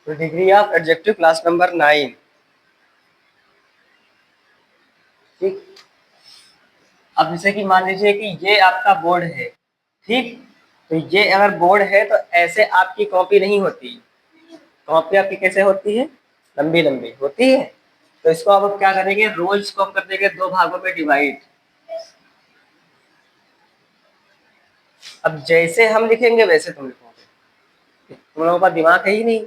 तो degree of adjective class number 9। ठीक। अब जैसे कि मान लीजिए कि ये आपका बोर्ड है, ठीक। तो ये अगर बोर्ड है तो ऐसे आपकी कॉपी नहीं होती। कॉपी आपकी कैसे होती है? लंबी लंबी होती है। तो इसको आप क्या करेंगे, रोल्स को हम कर देंगे दो भागों में डिवाइड। अब जैसे हम लिखेंगे वैसे तुम लिखोगे। तुम लोगों का दिमाग है ही नहीं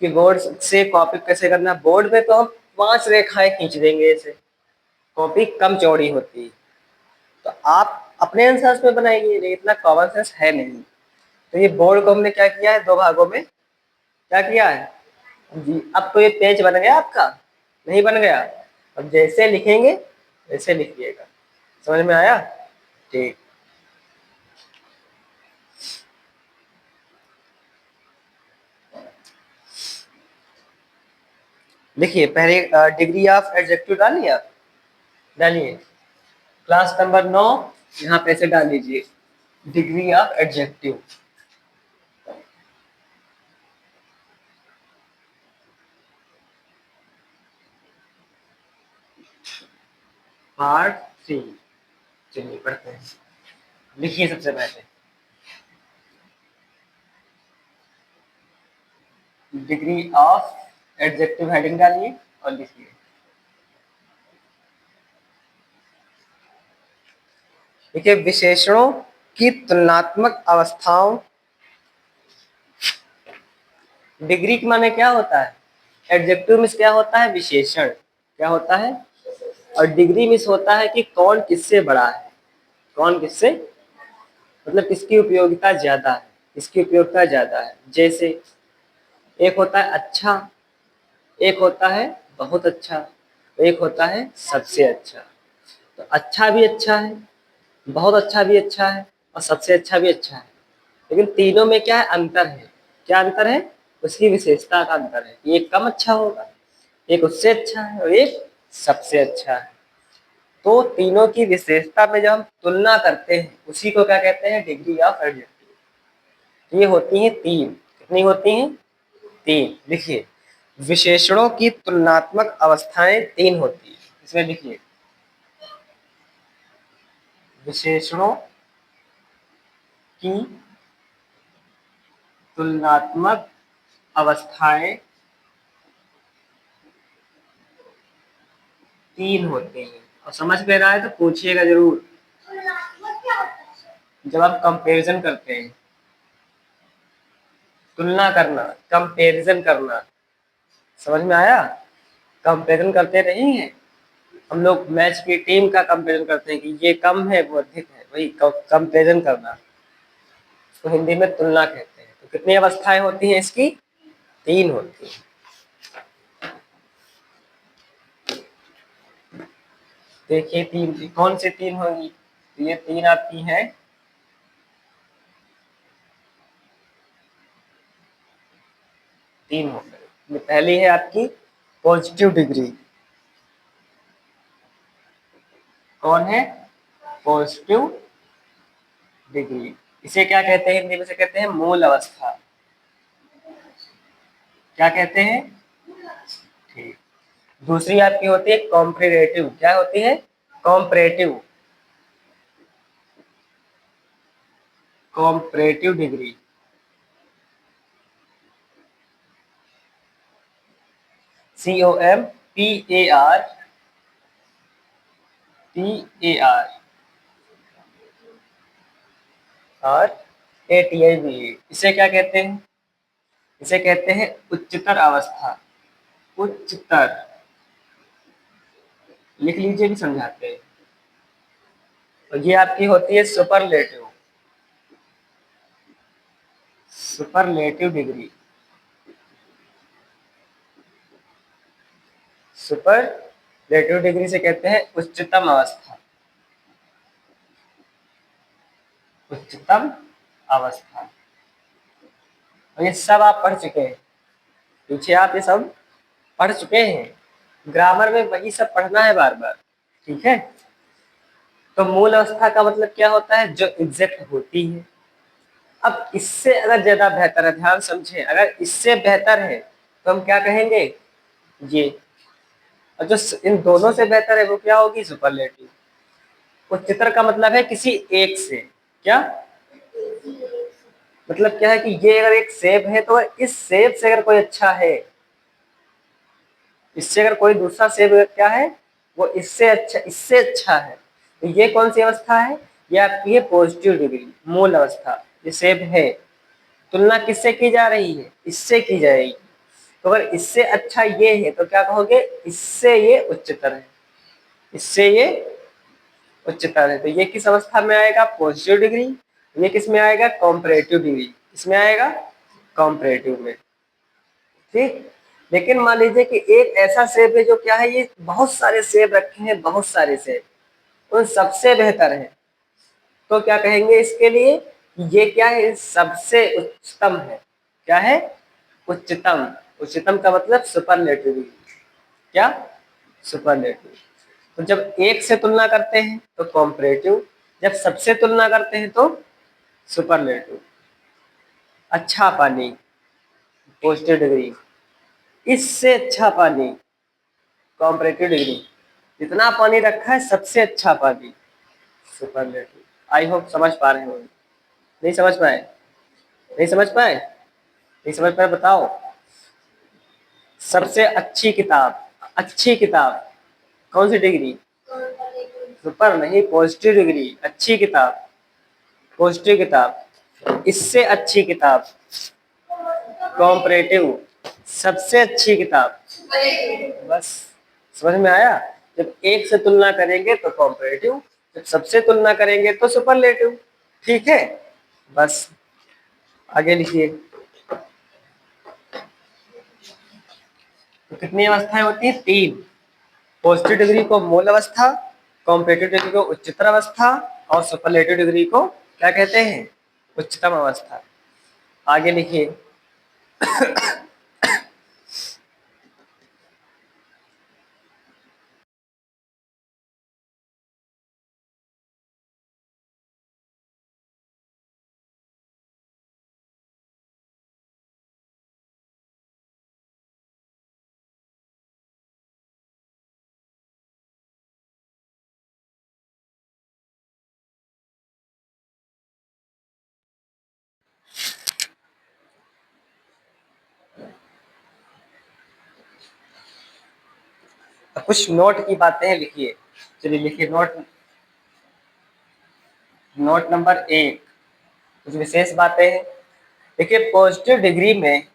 कि बोर्ड से कॉपी कैसे करना। बोर्ड में तो हम 5 रेखाएं खींच देंगे, ऐसे कॉपी कम चौड़ी होती है। तो आप अपने अनुसार में बनाएंगे, लेकिन इतना कॉमन सेंस है नहीं। तो ये बोर्ड को हमने क्या किया है, दो भागों में क्या किया है जी। अब तो ये पेज बन गया आपका, नहीं बन गया? अब जैसे लिखेंगे वैसे लिखिएगा। समझ में आया? ठीक। लिखिए पहले डिग्री ऑफ एडजेक्टिव डालिए आप, डालिए क्लास नंबर 9। यहाँ पे से डाल लीजिए डिग्री ऑफ एडजेक्टिव पार्ट 3। चलिए पढ़ते हैं। लिखिए सबसे पहले डिग्री ऑफ एडजेक्टिव हेडिंग डालिए और लिखिए। देखिए विशेषणों की तुलनात्मक अवस्थाओं। डिग्री के माने क्या होता है? एडजेक्टिव में क्या होता है? विशेषण। क्या होता है? और डिग्री में होता है कि कौन किससे बड़ा है, कौन किससे, मतलब किसकी उपयोगिता ज्यादा है, किसकी उपयोगिता ज्यादा है। जैसे एक होता है अच्छा, एक होता है बहुत अच्छा, एक होता है सबसे अच्छा। तो अच्छा भी अच्छा है, बहुत अच्छा भी अच्छा है, और सबसे अच्छा भी अच्छा है। लेकिन तीनों में क्या है, अंतर है। क्या अंतर है? उसकी विशेषता का अंतर है। एक कम अच्छा होगा, एक उससे अच्छा है, और एक सबसे अच्छा है। तो तीनों की विशेषता में जब हम तुलना करते हैं उसी को क्या कहते हैं, डिग्री ऑफ एडजेक्टिव। ये होती हैं 3। कितनी होती हैं? 3। लिखिए विशेषणों की तुलनात्मक अवस्थाएं 3 होती है। इसमें लिखिए विशेषणों की तुलनात्मक अवस्थाएं 3 होती हैं। और समझ में रहा है तो पूछिएगा जरूर। जब आप कंपैरिजन करते हैं, तुलना करना, कंपैरिजन करना, समझ में आया? कंपैरिजन करते नहीं है हम लोग, मैच की टीम का कंपैरिजन करते हैं कि ये कम है वो अधिक है, वही कंपैरिजन करना, तो हिंदी में तुलना कहते हैं। तो कितनी अवस्थाएं होती हैं इसकी? 3 होती हैं। देखिए 3 कौन सी 3 होंगी? तो ये 3 आपकी हैं, 3 हो गए। पहली है आपकी पॉजिटिव डिग्री। कौन है? Positive degree. इसे क्या कहते हैं हिंदी में? से कहते हैं मूल अवस्था। क्या कहते हैं? ठीक। दूसरी आपकी होती है कॉम्परेटिव। क्या होती है? Comparative, comparative degree. COMPARTAR और ATIBA। इसे क्या कहते हैं? इसे कहते हैं उच्चतर अवस्था। उच्चतर, लिख लीजिए भी समझाते हैं। और ये आपकी होती है superlative, superlative degree. Superlative degree से कहते हैं उच्चतम अवस्था, उच्चतम अवस्था। और ये सब आप पढ़ चुके हैं, पीछे आप ये सब पढ़ चुके हैं। ग्रामर में वही सब पढ़ना है बार बार, ठीक है? तो मूल अवस्था का मतलब क्या होता है? जो एग्जैक्ट होती है। अब इससे अगर ज्यादा बेहतर है, ध्यान समझे, अगर इससे बेहतर है तो हम क्या कहेंगे, ये। और जो इन दोनों से बेहतर है वो क्या होगी, सुपरलेटिव। उच्चतर का मतलब है किसी एक से, क्या मतलब क्या है कि ये अगर एक सेब है तो इस सेब से अगर कोई अच्छा है, इससे अगर कोई दूसरा सेब क्या है, वो इससे अच्छा है, तो ये कौन सी अवस्था है, ये आपकी है पॉजिटिव डिग्री, मूल अवस्था। ये सेब है, तुलना किससे की जा रही है, इससे की जाएगी। तो अगर इससे अच्छा ये है तो क्या कहोगे, इससे ये उच्चतर है, इससे ये उच्चतर है। तो ये किस अवस्था में आएगा, पॉजिटिव डिग्री। ये किस में आएगा, कॉम्परेटिव डिग्री, इसमें आएगा कॉम्परेटिव में। ठीक। लेकिन मान लीजिए कि एक ऐसा सेब है जो क्या है, ये बहुत सारे सेब रखे हैं, बहुत सारे सेब उन सबसे बेहतर है, तो क्या कहेंगे इसके लिए, ये क्या है, सबसे उच्चतम है। क्या है, उच्चतम। उच्चतम का मतलब सुपरलेटिव, क्या, सुपरलेटिव। तो जब एक से तुलना करते हैं तो कॉम्परेटिव, जब सबसे तुलना करते हैं तो सुपरलेटिव। अच्छा पानी, पॉजिटिव डिग्री, इससे अच्छा पानी, कॉम्परेटिव डिग्री, जितना पानी रखा है सबसे अच्छा पानी, सुपरलेटिव। आई होप समझ पा रहे हो, नहीं समझ पाए, नहीं समझ पाए, नहीं समझ पाए बताओ। सबसे अच्छी किताब, अच्छी किताब कौन सी डिग्री, सुपर नहीं, पॉजिटिव डिग्री, अच्छी किताब, पॉजिटिव किताब, इससे अच्छी किताब, कॉम्परेटिव, सबसे अच्छी किताब। बस समझ में आया। जब एक से तुलना करेंगे तो कॉम्परेटिव, जब सबसे तुलना करेंगे तो सुपरलेटिव। ठीक है, बस आगे लिखिए। तो कितनी अवस्थाएं होती हैं, तीन। पॉजिटिव डिग्री को मूल अवस्था, कॉम्परेटिव डिग्री को उच्चतर अवस्था, और सुपरलेटिव डिग्री को क्या कहते हैं, उच्चतम अवस्था। आगे लिखिए। कुछ नोट की बातें हैं, लिखिए। चलिए लिखिए नोट, नोट नंबर 1, कुछ विशेष बातें हैं। देखिए पॉजिटिव डिग्री में,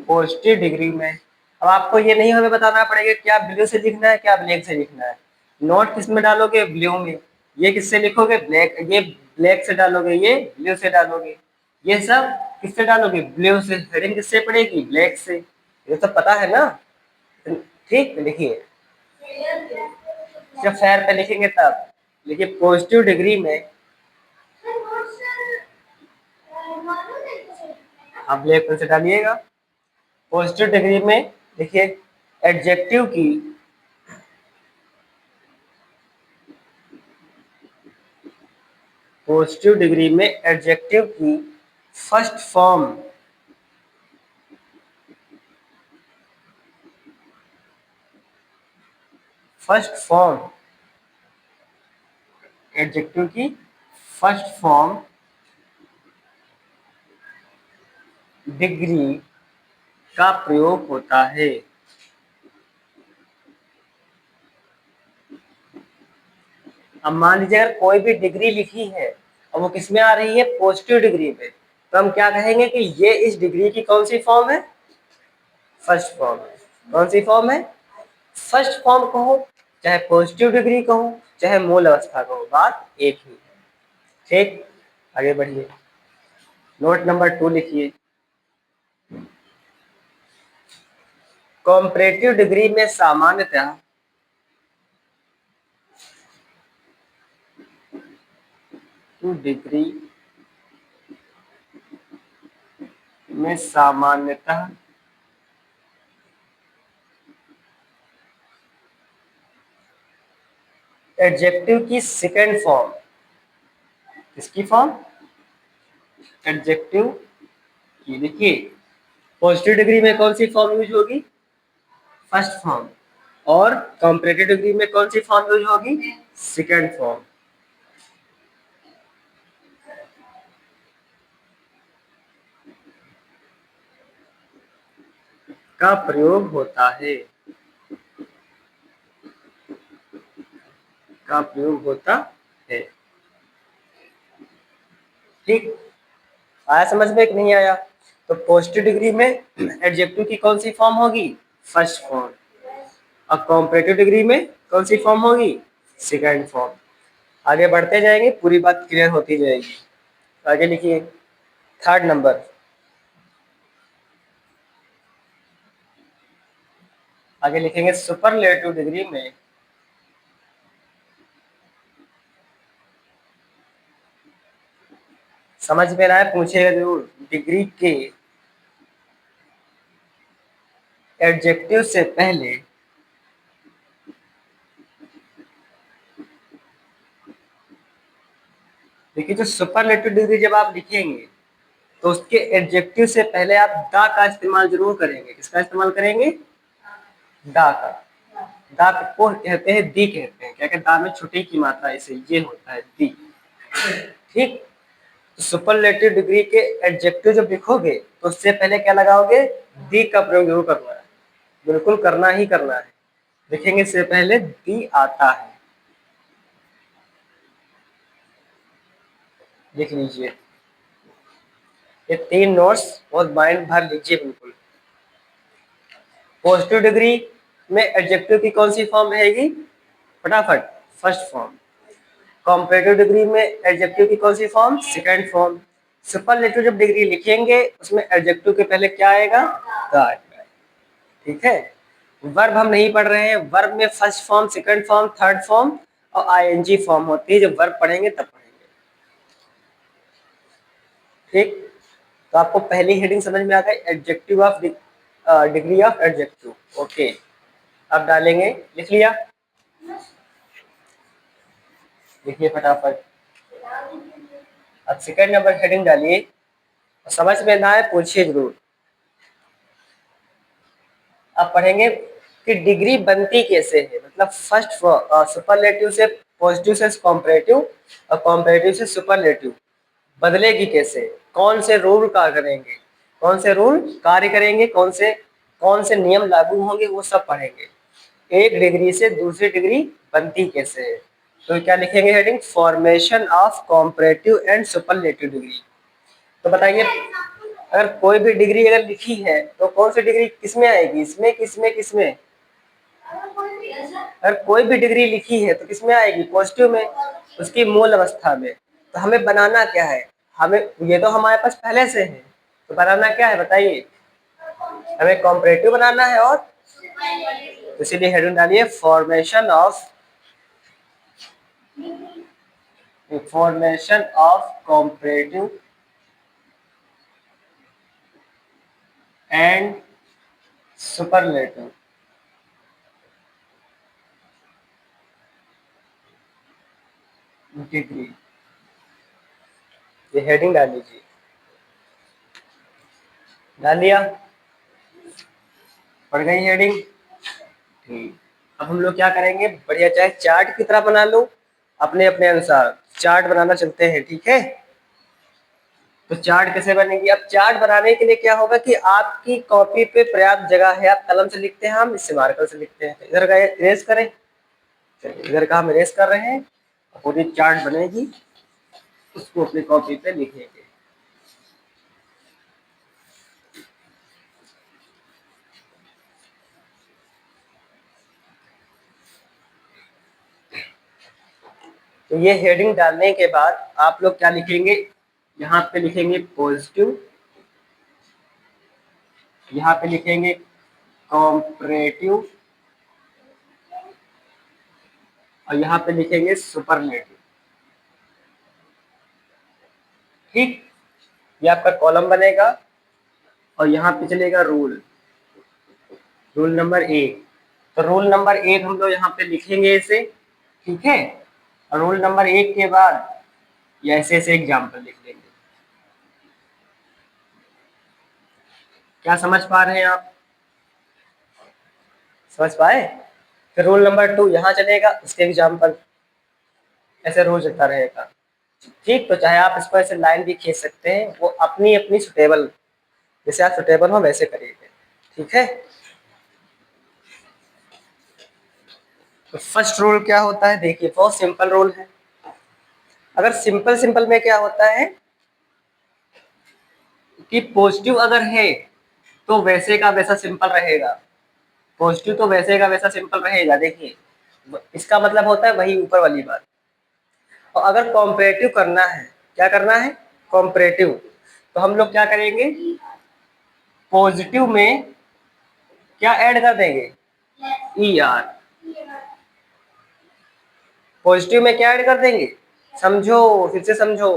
पॉजिटिव डिग्री में अब आपको ये नहीं हमें बताना पड़ेगा क्या ब्लू से लिखना है क्या ब्लैक से लिखना है। नोट किस में डालोगे, ब्लू में। ये किससे लिखोगे, ब्लैक, ये ब्लैक से डालोगे, ये ब्लू से डालोगे, ये सब किससे डालोगे, ब्लू से। हेडिंग किससे पड़ेगी, ब्लैक से। ये तो पता है ना। ठीक, लिखिए। जब फेयर पे लिखेंगे तब लिखिए, पॉजिटिव डिग्री में, आप ब्लैक पेन से डालिएगा। पॉजिटिव डिग्री में देखिए, एडजेक्टिव की, पॉजिटिव डिग्री में एडजेक्टिव की first form, first form, adjective की फर्स्ट फॉर्म डिग्री का प्रयोग होता है। अब मान लीजिए अगर कोई भी डिग्री लिखी है और वो किस में आ रही है, पॉजिटिव डिग्री में, तो हम क्या कहेंगे कि ये इस डिग्री की कौन सी फॉर्म है, फर्स्ट फॉर्म है। कौन सी फॉर्म है, फर्स्ट फॉर्म कहो, चाहे पॉजिटिव डिग्री कहो, चाहे मूल अवस्था कहो, बात एक ही है। ठीक, आगे बढ़िए। नोट नंबर 2 लिखिए। कॉम्परेटिव डिग्री में सामान्यतः डिग्री में सामान्यतः एडजेक्टिव की सेकंड फॉर्म, किसकी फॉर्म? एडजेक्टिव की। देखिए पॉजिटिव डिग्री में कौन सी फॉर्म यूज होगी? First form. और कंपैरेटिव डिग्री में कौन सी फॉर्म यूज होगी? Second form. का प्रयोग होता है, का प्रयोग होता है। ठीक, आया समझ में कि नहीं आया? तो पॉजिटिव डिग्री में एडजेक्टिव की कौन सी फॉर्म होगी? First form. और कंपैरेटिव डिग्री में कौन सी फॉर्म होगी? Second form. आगे बढ़ते जाएंगे, पूरी बात क्लियर होती जाएगी। आगे लिखिए थर्ड नंबर। आगे लिखेंगे सुपरलेटिव डिग्री में समझ में रहा है, पूछेगा जरूर। डिग्री के एडजेक्टिव से पहले देखिए, जो सुपरलेटिव डिग्री जब आप लिखेंगे तो उसके एडजेक्टिव से पहले आप दा का इस्तेमाल जरूर करेंगे। किसका इस्तेमाल करेंगे? दा का। दा को कहते हैं दी कहते हैं। क्या कहते हैं? दा में छुट्टी की मात्रा इसे ये होता है दी। ठीक, सुपरलेटिव डिग्री के एडजेक्टिव जब लिखोगे तो उससे पहले क्या लगाओगे? दी का प्रयोग जरूर करना है, बिल्कुल करना ही करना है। लिखेंगे इससे पहले दी आता है। लिख लीजिए ये 3 नोट्स और माइंड भर लीजिए बिल्कुल। पॉजिटिव डिग्री में एडजेक्टिव की कौन सी फॉर्म रहेगी? फटाफट, फर्स्ट फॉर्म। कंपैरेटिव डिग्री में एडजेक्टिव की कौन सी फॉर्म? Second form. सुपरलेटिव जब डिग्री लिखेंगे उसमें एडजेक्टिव के पहले क्या आएगा? द आएगा। ठीक है, वर्ब हम नहीं पढ़ रहे हैं। वर्ब में first form, second form, third form और आईएनजी फॉर्म होती है। जब वर्ब पढ़ेंगे तब पढ़ेंगे। ठीक, तो आपको पहली हेडिंग समझ में आ गई, adjective of degree of adjective. Okay, अब डालेंगे, लिख लिया? लिखिए फटाफट। अब सेकंड नंबर हेडिंग डालिए। समझ में ना आए पूछिए जरूर। अब पढ़ेंगे कि डिग्री बनती कैसे है, मतलब फर्स्ट सुपरलेटिव से पॉजिटिव से कंपैरेटिव और कंपैरेटिव से सुपरलेटिव बदलेगी कैसे, कौन से रूल कार्य करेंगे, कौन से रूल कार्य करेंगे, कौन से नियम लागू होंगे, वो सब पढ़ेंगे। एक डिग्री से दूसरी डिग्री बनती कैसे है। तो क्या लिखेंगे heading? Formation of comparative and superlative degree. तो बताइए, अगर कोई भी डिग्री अगर लिखी है तो कौन सी डिग्री किसमें आएगी? इसमें, किसमें, किसमें? अगर कोई भी डिग्री लिखी है तो किसमें आएगी? पॉजिटिव में, उसकी मूल अवस्था में। तो हमें बनाना क्या है? हमें, ये तो हमारे पास पहले से है, तो बनाना क्या है बताइए? हमें कॉम्परेटिव बनाना है। और इसीलिए हेडिंग डालिए formation of comparative and superlative degree. ये हेडिंग डाल लीजिए। डाल दिया? पढ़ गई हेडिंग? ठीक, अब हम लोग क्या करेंगे, बढ़िया चाहे चार्ट की तरह बना लो, अपने अपने अनुसार चार्ट बनाना चलते हैं। ठीक है, तो चार्ट कैसे बनेगी? अब चार्ट बनाने के लिए क्या होगा कि आपकी कॉपी पे पर्याप्त जगह है, आप कलम से लिखते हैं, हम इससे मार्कर से लिखते हैं। इधर का इरेज करें, इधर का हम इरेज कर रहे हैं, पूरी चार्ट बनेगी, उसको अपनी कॉपी पे लिखेंगे। तो ये हेडिंग डालने के बाद आप लोग क्या लिखेंगे? यहाँ पे लिखेंगे पॉजिटिव, यहाँ पे लिखेंगे कॉम्परेटिव और यहाँ पे लिखेंगे सुपरलेटिव। ठीक, ये आपका कॉलम बनेगा और यहाँ पे चलेगा रूल, रूल नंबर 1। तो रूल नंबर 1 हम लोग यहाँ पे लिखेंगे इसे। ठीक है। और रूल नंबर 1 के बाद ये ऐसे ऐसे एग्जाम्पल लिख लेंगे। क्या समझ पा रहे हैं आप? समझ पाए? फिर रूल नंबर 2 यहाँ चलेगा, उसके एग्जाम्पल ऐसे रोज चलता रहेगा। ठीक, तो चाहे आप इसको ऐसे लाइन भी खींच सकते हैं, वो अपनी अपनी सुटेबल, जैसे आप सुटेबल हो वैसे करिएगा। ठीक है। तो फर्स्ट रूल क्या होता है, देखिए बहुत सिंपल रूल है। अगर सिंपल सिंपल में क्या होता है कि पॉजिटिव अगर है तो वैसे का वैसा सिंपल रहेगा। पॉजिटिव तो वैसे का वैसा सिंपल रहेगा। देखिए इसका मतलब होता है वही ऊपर वाली बात। और अगर कॉम्परेटिव करना है, क्या करना है, कॉम्परेटिव, तो हम लोग क्या करेंगे, पॉजिटिव में क्या ऐड कर देंगे, ई आर। पॉजिटिव में क्या ऐड कर देंगे, समझो, फिर से समझो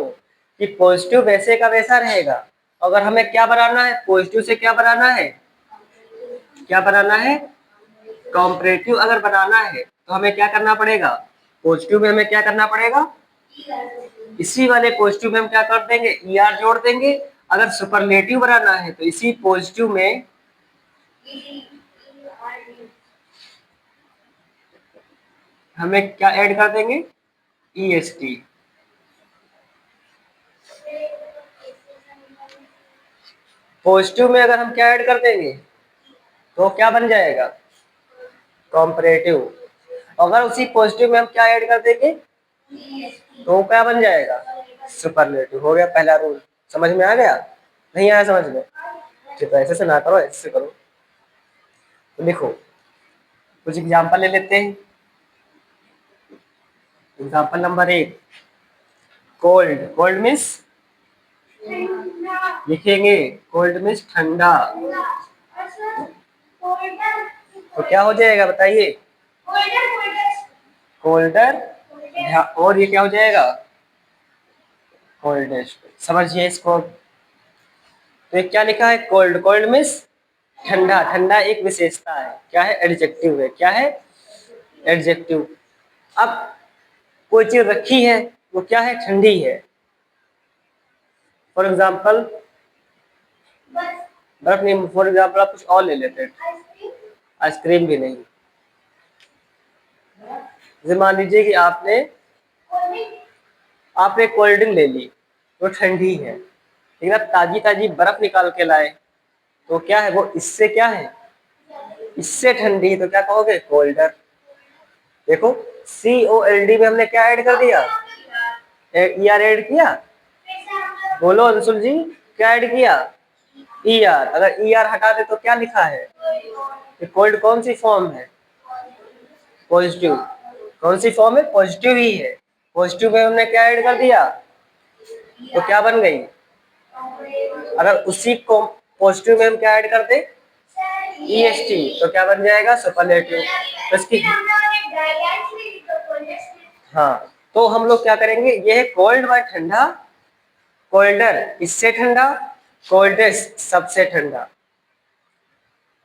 कि पॉजिटिव वैसे का वैसा रहेगा। अगर हमें क्या बनाना है, पॉजिटिव से क्या बनाना है, क्या बनाना है, कॉम्परेटिव अगर बनाना है तो हमें क्या करना पड़ेगा, पॉजिटिव में हमें क्या करना पड़ेगा, इसी वाले पॉजिटिव में हम क्या कर देंगे, ई आर जोड़ देंगे। अगर सुपरलेटिव बनाना है तो इसी पॉजिटिव में हमें क्या ऐड कर देंगे, ई एस टी। पॉजिटिव में अगर हम क्या ऐड कर देंगे तो क्या बन जाएगा, कॉम्परेटिव। अगर उसी पॉजिटिव में हम क्या ऐड कर देंगे तो क्या बन जाएगा, सुपरलेटिव। हो गया पहला रूल। समझ में आ गया, नहीं आया समझ में? ठीक है, ऐसे से ना करो, ऐसे से करो। तो देखो कुछ एग्जांपल ले लेते हैं। Example number 1, cold. Cold means लिखेंगे, कोल्ड मीन्स ठंडा। तो क्या हो जाएगा बताइए, कोल्डर। और ये क्या हो जाएगा, कोल्डेस्ट। समझिए इसको। तो ये क्या लिखा है, कोल्ड। कोल्ड मीन्स ठंडा। ठंडा एक विशेषता है, क्या है, एडजेक्टिव है। क्या है, एडजेक्टिव। अब कोई चीज रखी है वो क्या है, ठंडी है। फॉर एग्जाम्पल बर्फ नहीं, फॉर एग्जाम्पल आप कुछ और ले लेते हैं, आइसक्रीम भी नहीं। जैसे मान लीजिए कि आपने आपने कोल्ड ड्रिंक ले ली, वो ठंडी है, लेकिन आप ताजी ताजी बर्फ निकाल के लाए तो क्या है, वो इससे क्या है, इससे ठंडी, तो क्या कहोगे, कोल्डर। देखो COLD में हमने क्या ऐड कर दिया, ई आर ऐड किया। बोलो अंशुल जी, क्या ऐड किया, ई आर। अगर ई आर हटा दे तो क्या लिखा है, कोल्ड कौन सी फॉर्म है, पॉजिटिव। कौन सी फॉर्म है, पॉजिटिव ही है। पॉजिटिव में हमने क्या ऐड कर दिया तो क्या बन गई। अगर उसी को पॉजिटिव में हम क्या ऐड कर दे, EST, तो क्या बन जाएगा, सुपरलेटिव। तो इसकी हाँ, तो हम लोग क्या करेंगे, ये है कोल्ड बाय ठंडा, कोल्डर इससे ठंडा, कोल्डेस्ट सबसे ठंडा,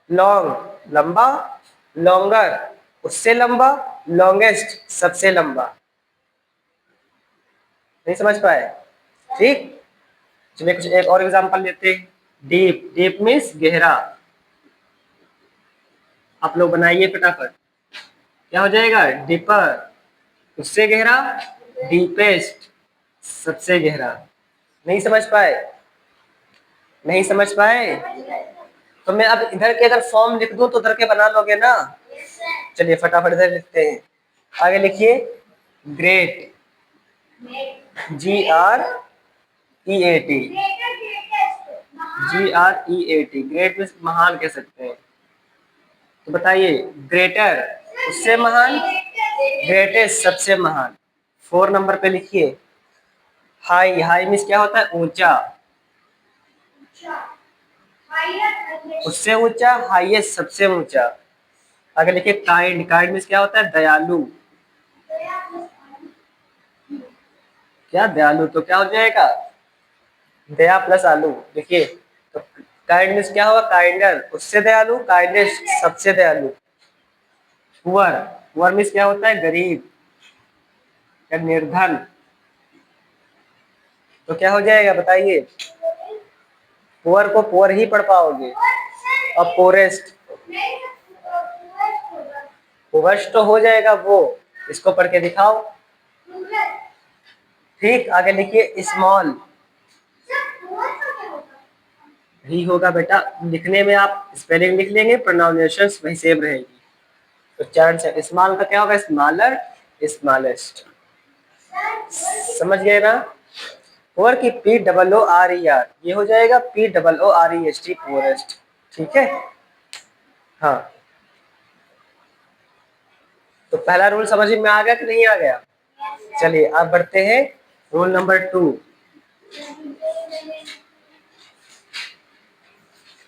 लॉन्ग लंबा, लॉन्गर उससे लंबा, लॉन्गेस्ट सबसे लंबा। नहीं समझ पाए? ठीक, चलिए कुछ एक और एग्जांपल लेते हैं। डीप। डीप मीन्स गहरा। आप लोग बनाइए फटाफट। क्या हो जाएगा, डीपर उससे गहरा, डीपेस्ट सबसे गहरा। नहीं समझ पाए? नहीं समझ पाए? तो मैं अब इधर के अगर फॉर्म लिख दूं तो उधर के बना लोगे ना? चलिए फटाफट इधर लिखते हैं। आगे लिखिए, great, GREAT। GREAT, great means महान कह सकते हैं। तो बताइए, ग्रेटर उससे महान, ग्रेटेस्ट सबसे महान। 4 नंबर पे लिखिए, हाई। हाई मीन्स क्या होता है, ऊंचा, उससे ऊंचा, हाईएस्ट सबसे ऊंचा। आगे लिखिए, काइंड। काइंड मीन्स क्या होता है, दयालु। क्या दयालु, तो क्या हो जाएगा, दया प्लस आलू। देखिए तो काइंडनेस क्या होगा, काइंडर उससे दयालु, काइंडेस्ट सबसे दयालु। पुअर। पुअर मीन्स क्या होता है, गरीब। या निर्धन, तो क्या हो जाएगा बताइए? पुअर को पुअर ही पढ़ पाओगे। और पोरेस्ट, पुअरेस्ट तो हो जाएगा वो, इसको पढ़ के दिखाओ। ठीक, आगे लिखिए स्मॉल, ही होगा बेटा। लिखने में आप स्पेलिंग लिख लेंगे, प्रोनाउंसिएशन वही सेम रहेगी। तो चरण से स्मॉल का क्या होगा? Smaller, smallest. समझ गए ना? पुअर की POORER, ये हो जाएगा POOREST, पोरेस्ट। ठीक है, हाँ। तो पहला रूल समझ में आ गया कि नहीं आ गया? चलिए अब बढ़ते हैं रूल नंबर 2।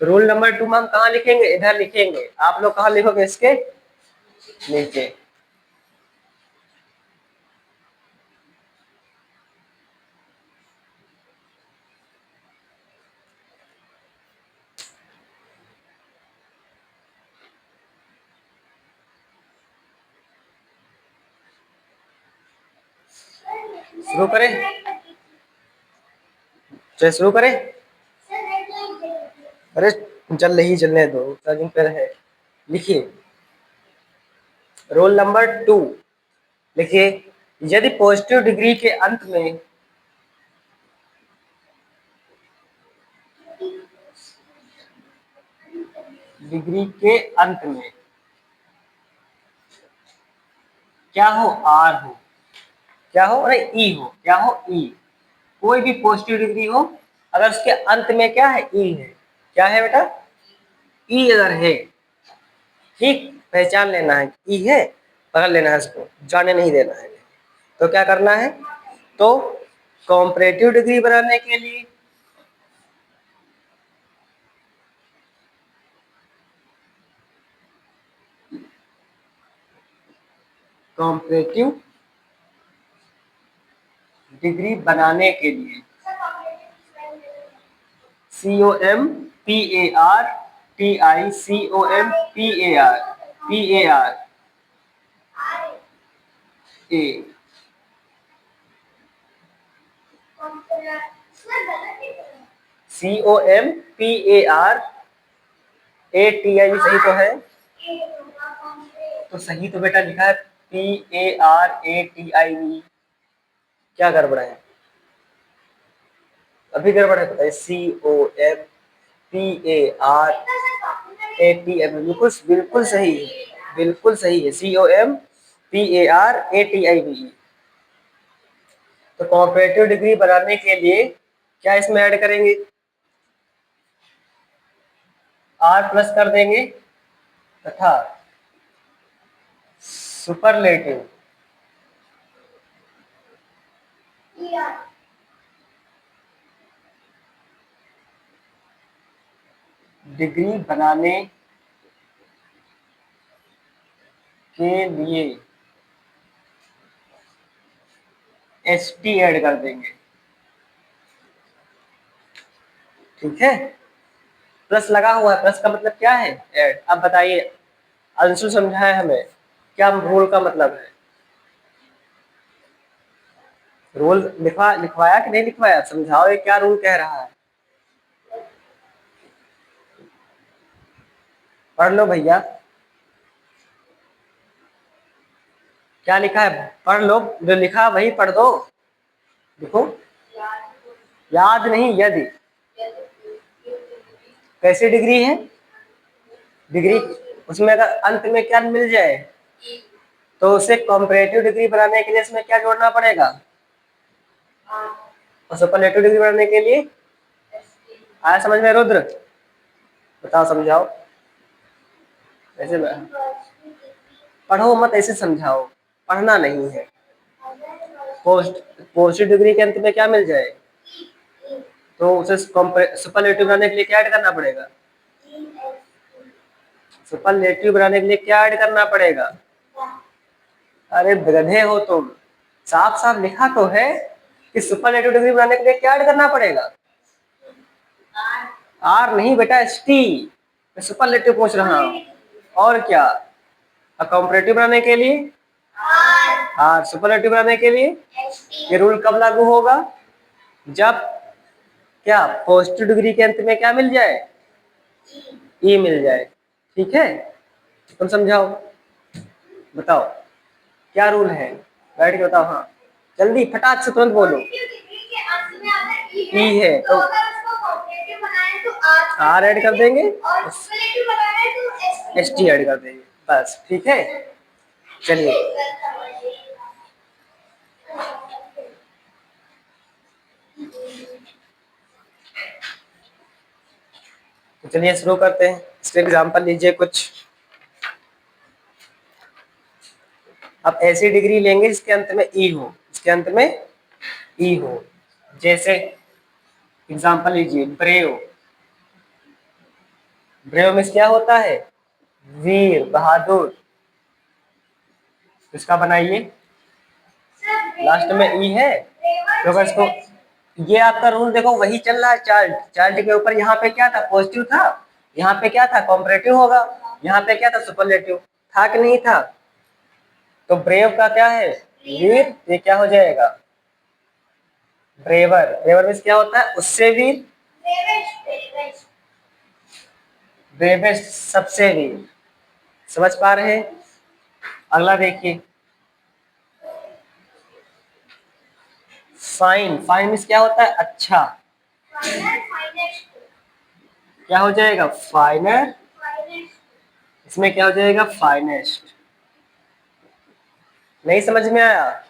रूल नंबर 2 में हम कहाँ लिखेंगे? इधर लिखेंगे। आप लोग कहाँ लिखोगे? इसके नीचे। शुरू करें? चलिए शुरू करें। अरे चलने दो, चार्जिंग पर है। लिखिए रोल नंबर 2। लिखिए, यदि पॉजिटिव डिग्री के अंत में क्या हो? आर हो, क्या हो? अरे ई हो, क्या हो? ई। कोई भी पॉजिटिव डिग्री हो, अगर उसके अंत में क्या है? ई है। क्या है बेटा? ई अगर है, ठीक, पहचान लेना है ई है, पकड़ लेना है इसको, जाने नहीं देना है। तो क्या करना है? तो कॉम्परेटिव डिग्री बनाने के लिए कॉम्परेटिव डिग्री बनाने के लिए COMPARTICOMPARA COMPARATI सही तो है? तो सही तो बेटा लिखा है PARATI। क्या गड़बड़ है? अभी गड़बड़ है? बताइए। COMPARATI, बिल्कुल बिल्कुल सही है, बिल्कुल सही है। COMPARATIVE। तो कॉम्परेटिव डिग्री बनाने के लिए क्या इसमें ऐड करेंगे? R प्लस कर देंगे तथा सुपरलेटिव डिग्री बनाने के लिए ST ऐड कर देंगे। ठीक है, प्लस लगा हुआ है। प्लस का मतलब क्या है? ऐड। अब बताइए, अंशु समझाए हमें क्या रूल का मतलब है। रूल लिखवाया कि नहीं लिखवाया? समझाओ ये क्या रूल कह रहा है। पढ़ लो भैया, क्या लिखा है पढ़ लो, जो लिखा वही पढ़ दो। देखो, याद नहीं, यदि। कैसी डिग्री है? डिग्री, उसमें अगर अंत में क्या मिल जाए तो उसे कॉम्परेटिव डिग्री बनाने के लिए इसमें क्या जोड़ना पड़ेगा? और सुपरलेटिव डिग्री बनाने के लिए आया समझ में? रुद्र बताओ, समझाओ। ऐसे पढ़ो मत, ऐसे समझाओ, पढ़ना नहीं है। पॉजिटिव डिग्री के अंत में क्या मिल जाए तो उसे सुपरलेटिव बनाने के लिए क्या ऐड करना पड़ेगा? सुपरलेटिव बनाने के लिए क्या ऐड करना पड़ेगा? अरे गधे हो तुम, साफ साफ लिखा तो है कि सुपरलेटिव डिग्री बनाने के लिए क्या ऐड करना पड़ेगा? आर नहीं बेटा, ST। मैं सुपरलेटिव पूछ रहा हूँ। और क्या? कॉम्परेटिव बनाने के लिए हाँ, सुपरलेटिव बनाने के लिए ये रूल कब लागू होगा? जब क्या पॉजिटिव डिग्री के अंत में क्या मिल जाए? ई मिल जाए। ठीक है, तुम समझाओ, बताओ क्या रूल है, बैठ के बताओ। हाँ जल्दी फटाक से तुरंत बोलो। ई है तो आर ऐड कर देंगे, एस टी ऐड कर देंगे, बस। ठीक है, चलिए तो चलिए शुरू करते हैं। इसके एग्जाम्पल लीजिए कुछ। अब ऐसी डिग्री लेंगे जिसके अंत में ई हो, इसके अंत में ई हो। जैसे एग्जाम्पल लीजिए ब्रेव। ब्रेव में क्या होता है? वीर, बहादुर। इसका बनाइए, लास्ट में ई है तो अगर इसको, ये आपका रूल देखो वही चल रहा है। चार्ट, चार्ट के ऊपर यहाँ पे क्या था? पॉजिटिव था, यहाँ पे क्या था? कॉम्परेटिव होगा, यहाँ पे क्या था? सुपरलेटिव था कि नहीं था? तो ब्रेव का क्या है? वीर। ये क्या हो जाएगा? ब्रेवर। ब्रेवर में क्या होता है? उससे वीर, ब्रेवेस्ट सबसे वीर। समझ पा रहे हैं? अगला देखिए फाइन। फाइन में क्या होता है? अच्छा। क्या हो जाएगा? फाइनर। इसमें क्या हो जाएगा? फाइनेस्ट। नहीं समझ में आया?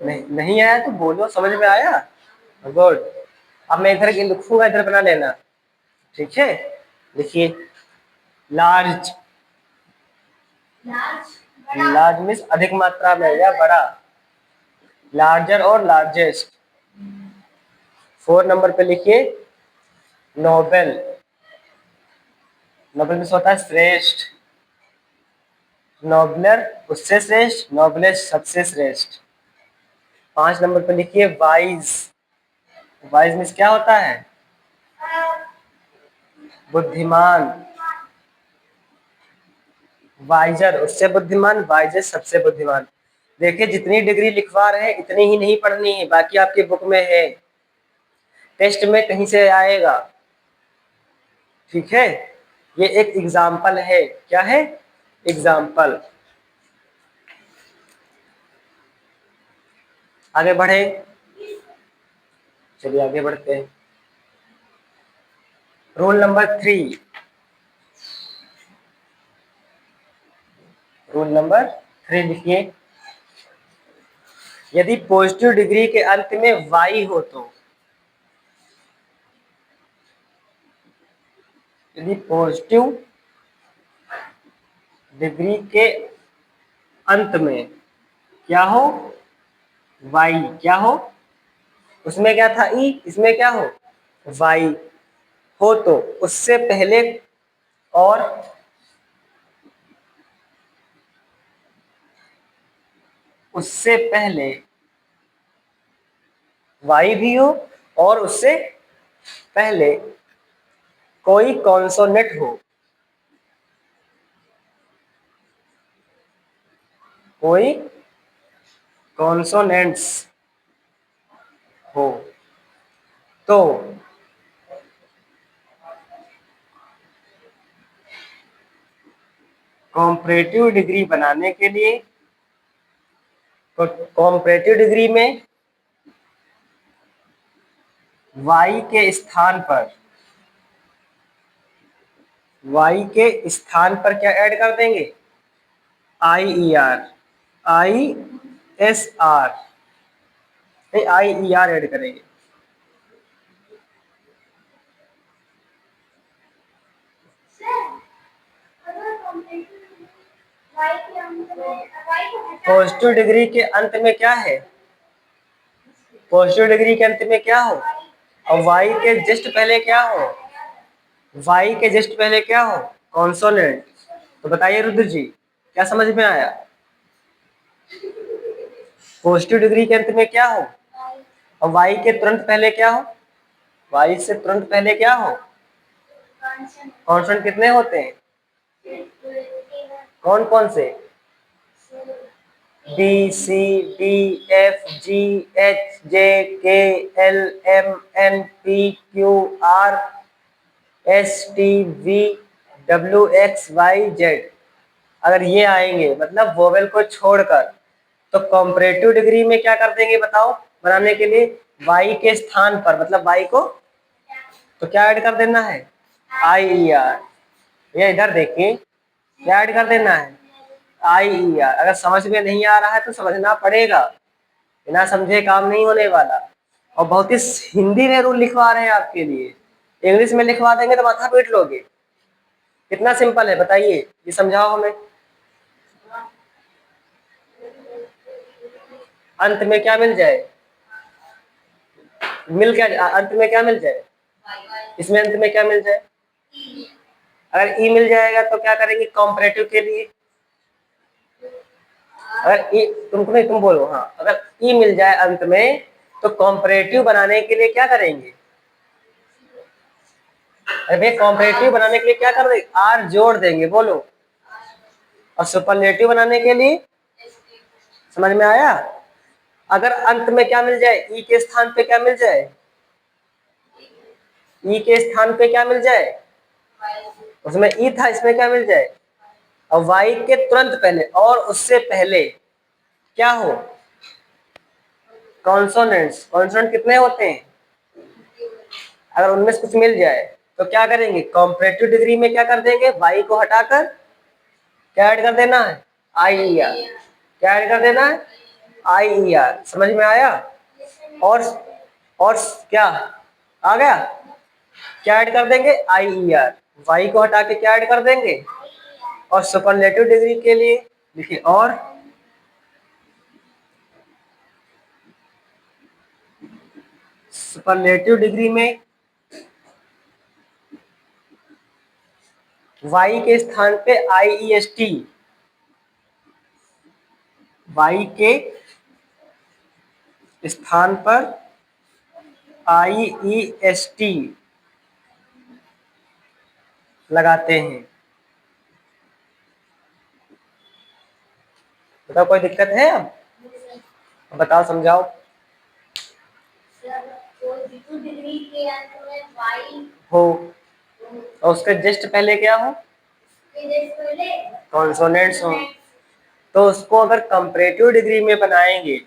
नहीं आया तो बोलो, समझ में आया? गुड। अब मैं इधर लिखूंगा, इधर बना लेना। ठीक है, लिखिए लार्ज। लार्ज मीन्स अधिक मात्रा में या बड़ा। लार्जर और लार्जेस्ट। 4 नंबर पे लिखिए नोबेल। नोबेल मीन्स होता है श्रेष्ठ। नोबलर उससे श्रेष्ठ, नोबलेस्ट सबसे श्रेष्ठ। 5 नंबर पे लिखिए वाइज। वाइज मीन्स क्या होता है? बुद्धिमान। वाइजर उससे बुद्धिमान, वाइजेस्ट सबसे बुद्धिमान। देखिए जितनी डिग्री लिखवा रहे हैं इतनी ही नहीं पढ़नी है, बाकी आपकी बुक में है, टेस्ट में कहीं से आएगा। ठीक है, ये एक एग्जाम्पल है। क्या है? एग्जाम्पल। आगे बढ़े, चलिए आगे बढ़ते हैं। Rule number 3। रूल नंबर 3 लिखिए। यदि पॉजिटिव डिग्री के अंत में वाई हो तो, यदि पॉजिटिव डिग्री के अंत में क्या हो? वाई। क्या हो? उसमें क्या था? ई, इसमें क्या हो? वाई हो तो उससे पहले और उससे पहले वाई भी हो और उससे पहले कोई कॉन्सोनेंट हो, कोई कॉन्सोनेंट्स हो तो कॉम्परेटिव डिग्री बनाने के लिए, तो कॉम्परेटिव डिग्री में वाई के स्थान पर, वाई के स्थान पर क्या ऐड कर देंगे? I E R, I S R, नहीं आई ई आर ऐड करेंगे। पॉजिटिव डिग्री के अंत में क्या है? पॉजिटिव डिग्री के अंत में क्या हो? और वाई के जस्ट पहले क्या हो? वाई के जस्ट पहले क्या हो? कॉन्सोनेंट। तो बताइए रुद्र जी, क्या समझ में आया? पॉजिटिव डिग्री के अंत में क्या हो और वाई के तुरंत पहले क्या हो? वाई से तुरंत पहले क्या हो? कॉन्सोनेंट कितने होते हैं? कौन कौन से? B C D F G H J K L M N P Q R S T V W X Y Z. अगर ये आएंगे मतलब वोवेल को छोड़कर, तो कॉम्परेटिव डिग्री में क्या कर देंगे बताओ बनाने के लिए? वाई के स्थान पर, मतलब वाई को तो क्या ऐड कर देना है? आई ई आर। ये इधर देखिए क्या ऐड कर देना है? आई ई आर। अगर समझ में नहीं आ रहा है तो समझना पड़ेगा, बिना समझे काम नहीं होने वाला। और बहुत ही हिंदी में रूल लिखवा रहे हैं आपके लिए, इंग्लिश में लिखवा देंगे तो माथा पीट लोगे। कितना सिंपल है बताइए, ये समझाओ हमें। अंत में क्या मिल जाए? मिल क्या अंत में क्या मिल जाए? इसमें अंत में क्या मिल जाए? अगर ई मिल जाएगा तो क्या करेंगे कॉम्परेटिव के लिए? अगर ई तुमको नहीं, तुम बोलो हाँ, अगर ई मिल जाए अंत में तो कॉम्परेटिव बनाने के लिए क्या करेंगे? अरे भाई कॉम्परेटिव बनाने के लिए क्या कर देंगे? आर जोड़ देंगे, बोलो। और सुपरलेटिव बनाने के लिए, समझ में आया? अगर अंत में क्या मिल जाए? ई के स्थान पे क्या मिल जाए? ई के स्थान पे क्या मिल जाए? उसमें ई था, इसमें क्या मिल जाए? और वाई के तुरंत पहले और उससे पहले क्या हो? कॉन्सोनेंट्स। कॉन्सोनेंट कितने होते हैं? अगर उनमें से कुछ मिल जाए तो क्या करेंगे? कॉम्परेटिव डिग्री में क्या कर देंगे? वाई को हटाकर क्या ऐड कर देना है? आई ई आर। क्या ऐड कर देना है? आई ई आर। समझ में आया? और और क्या आ गया? क्या ऐड कर देंगे? I E are. वाई को हटा के क्या ऐड कर देंगे? और सुपरलेटिव डिग्री के लिए देखिए, और सुपरलेटिव डिग्री में वाई के स्थान पे आई ई एस टी, वाई के स्थान पर आई ई एस टी लगाते हैं। बताओ कोई दिक्कत है? अब बताओ, समझाओ। हो और उसके जस्ट पहले क्या हो? कॉन्सोनेंट्स हो। तो उसको अगर कंपैरेटिव डिग्री में बनाएंगे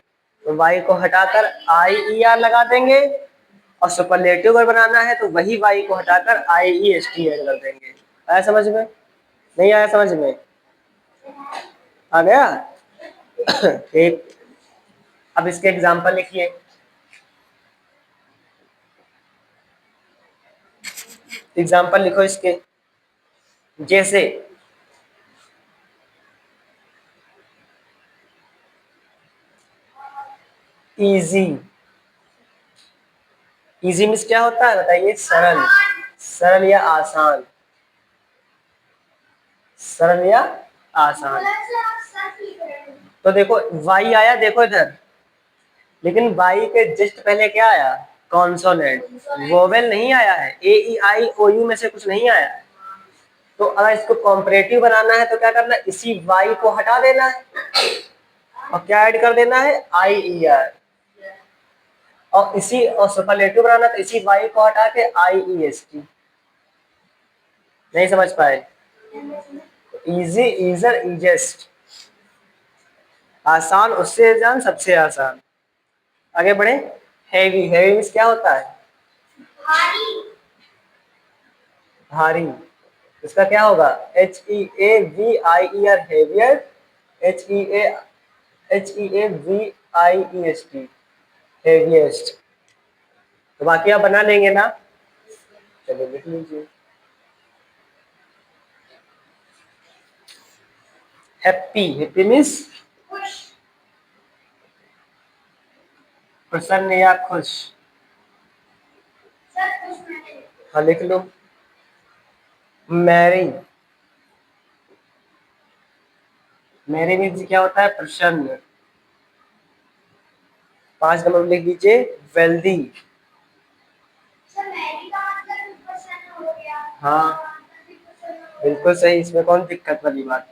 तो वाई को हटाकर आई ई आर लगा देंगे, और सुपरलेटिव अगर बनाना है तो वही वाई को हटाकर आई ई एस टी ऐड कर देंगे। आया समझ में? नहीं आया समझ में? आ गया? एक अब इसके एग्जांपल लिखिए। एग्जांपल लिखो इसके, जैसे इजी। इजी मीन्स क्या होता है बताइए? सरल। सरल या आसान। सरल या आसान। तो देखो वाई आया, देखो इधर, लेकिन वाई के जस्ट पहले क्या आया? कॉन्सोनेंट। वोवेल नहीं आया है, ए ई आई ओ यू में से कुछ नहीं आया है। तो अगर इसको कॉम्परेटिव बनाना है तो क्या करना है? इसी वाई को हटा देना है और क्या ऐड कर देना है? आई ई आर। और इसी और सुपरलेटिव बनाना तो इसी वाई को हटा के आई ई एस टी। नहीं समझ पाए? Easy, इजर, ingest. आसान, उससे आसान, सबसे आसान। आगे बढ़े। हैवी। हैवी मीन्स क्या होता है? भारी। इसका क्या होगा? H E A V I E are, heavier. H E A, H E A V I E S T, heaviest. तो बाकी आप बना लेंगे ना? चलिए लिख लीजिए। हैप्पी। हैप्पी मीन्स प्रसन्न या खुश। हाँ लिख लो। मैरी। मैरी मीन्स क्या होता है? प्रसन्न। 5 नंबर लिख दीजिए, वेल्दी। हाँ बिल्कुल सही, इसमें कौन दिक्कत वाली बात?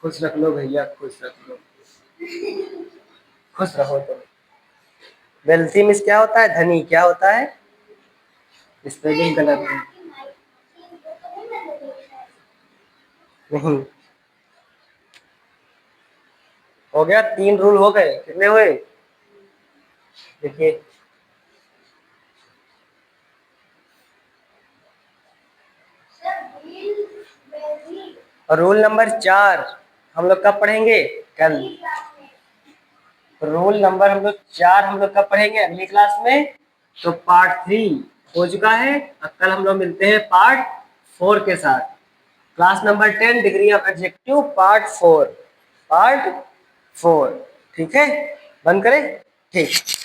खुश रख लो भैया, खुश रख लो, खुश रहो तुम। वेल्थी मीन्स क्या होता है? धनी। क्या होता है? स्पेलिंग गलत है। नहीं, हो गया, 3 रूल हो गए। कितने हुए? देखिए, और रूल नंबर 4 हम लोग कब पढ़ेंगे? कल। रूल नंबर हम लोग 4 हम लोग कब पढ़ेंगे? अगली क्लास में। तो पार्ट 3 हो चुका है, अब कल हम लोग मिलते हैं पार्ट 4 के साथ। Class number 10 degree of adjective part 4। Part 4। ठीक है, बंद करें। ठीक।